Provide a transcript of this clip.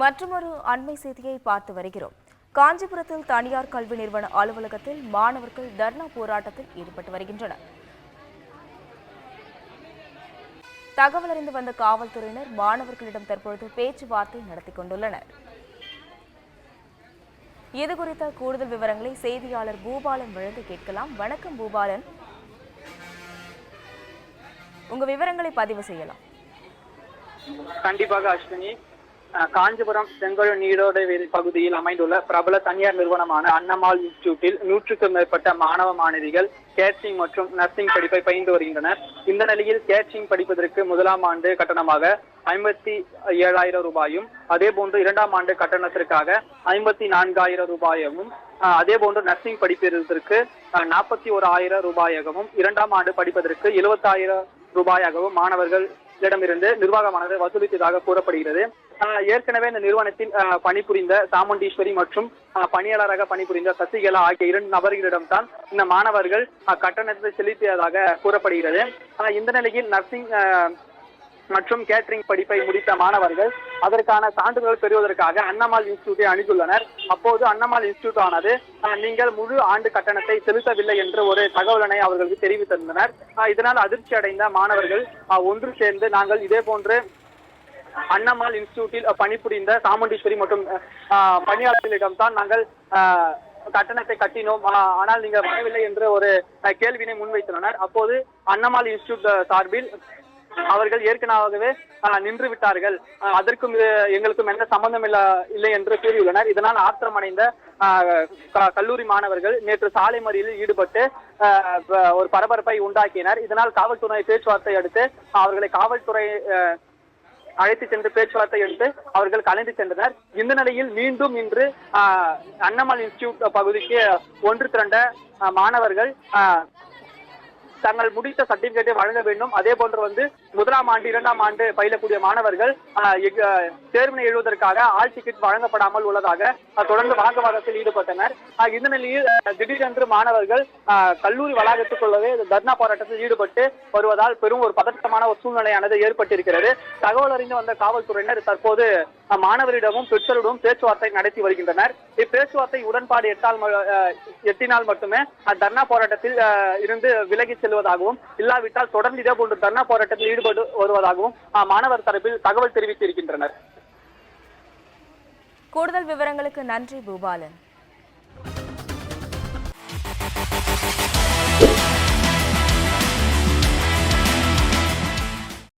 மற்றொரு அண்மை செய்தியை பார்த்து வருகிறோம். காஞ்சிபுரத்தில் தனியார் கல்வி நிறுவன அலுவலகத்தில் மாணவர்கள் தர்ணா போராட்டத்தில் ஈடுபட்டு வருகின்றனர். தகவல் அறிந்து வந்த காவல்துறையினர் மாணவர்களிடம் தற்பொழுது பேச்சுவார்த்தை நடத்தி கொண்டுள்ளனர். இதுகுறித்த கூடுதல் விவரங்களை செய்தியாளர் பூபாலன் வழங்க கேட்கலாம். வணக்கம் பூபாலன், உங்க விவரங்களை பதிவு செய்யலாம். கண்டிப்பாக அஸ்வினி, காஞ்சிபுரம் செங்கோல் நீரோடை பகுதியில் அமைந்துள்ள பிரபல தனியார் நிறுவனமான அன்னமால் இன்ஸ்டிடியூட்டில் 100க்கும் மேற்பட்ட மாணவ மாணவிகள் கேட்டரிங் மற்றும் நர்சிங் படிப்பை பயின்று வருகின்றனர். இந்த நிலையில் கேட்டரிங் படிப்பதற்கு முதலாம் ஆண்டு கட்டணமாக 57,000 ரூபாயும், அதே போன்று இரண்டாம் ஆண்டு கட்டணத்திற்காக 54,000 ரூபாயும், அதே போன்று நர்சிங் படிப்பதற்கு 41,000 ரூபாயாகவும், இரண்டாம் ஆண்டு படிப்பதற்கு 70,000 ரூபாயாகவும் மாணவர்களிடமிருந்து நிர்வாகமானது வசூலித்ததாக கூறப்படுகிறது. ஏற்கனவே இந்த நிறுவனத்தில் பணிபுரிந்த சாமுண்டீஸ்வரி மற்றும் பணியாளராக பணிபுரிந்த சசிகலா ஆகிய 2 நபர்களிடம்தான் இந்த மாணவர்கள் கட்டணத்தை செலுத்தியதாக கூறப்படுகிறது. இந்த நிலையில் நர்சிங் மற்றும் கேட்டரிங் படிப்பை முடித்த மாணவர்கள் அதற்கான சான்றிதழ் பெறுவதற்காக அன்னமால் இன்ஸ்டிடியூட்டை அணுகியுள்ளனர். அப்போது அன்னமால் இன்ஸ்டிடியூட் ஆனது நீங்கள் முழு ஆண்டு கட்டணத்தை செலுத்தவில்லை என்ற ஒரு தகவலனை அவர்களுக்கு தெரிவித்திருந்தனர். இதனால் அதிர்ச்சி அடைந்த மாணவர்கள் ஒன்று சேர்ந்து நாங்கள் இதே போன்று அன்னமால் இன்ஸ்டிடியூட்டில் பணிபுரிந்த சாமுண்டீஸ்வரி மற்றும் பணியாளர்களிடம் தான் நாங்கள் கட்டணத்தை கட்டினோம், ஆனால் நீங்கள் வரவில்லை என்ற ஒரு கேள்வியினை முன்வைத்துள்ளனர். அப்போது அன்னமால் இன்ஸ்டிடியூட் சார்பில் அவர்கள் ஏற்கனவே நின்று விட்டார்கள், அதற்கும் எங்களுக்கும் எந்த சம்பந்தம் இல்லை என்று கூறியுள்ளனர். இதனால் ஆத்திரமடைந்த கல்லூரி மாணவர்கள் நேற்று சாலை மறியலில் ஈடுபட்டு ஒரு பரபரப்பை உண்டாக்கினர். இதனால் காவல்துறை பேச்சுவார்த்தை அடுத்து அவர்களை காவல்துறை அழைத்து சென்று பேச்சுவார்த்தை எடுத்து அவர்கள் கலைந்து சென்றனர். இந்த நிலையில் மீண்டும் இன்று அன்னமால் இன்ஸ்டிடியூட் பகுதிக்கு ஒன்று திரண்ட மாணவர்கள் தங்கள் முடித்த சர்டிபிகேட்டை வழங்க வேண்டும், அதே போன்று முதலாம் ஆண்டு இரண்டாம் ஆண்டு பயிலக்கூடிய மாணவர்கள் தேர்வினை எழுதுவதற்காக ஆல் டிக்கெட் வழங்கப்படாமல் உள்ளதாக தொடர்ந்து வாக்குவாதத்தில் ஈடுபட்டனர். இந்த நிலையில் திடீரென்று மாணவர்கள் கல்லூரி வளாகத்துக்குள்ளவே தர்ணா போராட்டத்தில் ஈடுபட்டு வருவதால் பெரும் ஒரு பதற்றமான ஒரு சூழ்நிலையானது ஏற்பட்டிருக்கிறது. தகவல் அறிந்து வந்த காவல்துறையினர் தற்போது மாணவரிடமும் பெற்றோரிடமும் பேச்சுவார்த்தை நடத்தி வருகின்றனர். இப்பேச்சுவார்த்தை உடன்பாடு எட்டினால் மட்டுமே தர்ணா போராட்டத்தில் இருந்து விலகி செல்வதாகவும், இல்லாவிட்டால் தொடர்ந்து இதே போன்று தர்ணா போராட்டத்தில் ஈடுபட்டு வருவதாகவும் மாணவர் தரப்பில் தகவல் தெரிவித்திருக்கின்றனர். கூடுதல் விவரங்களுக்கு நன்றி பூபாலன்.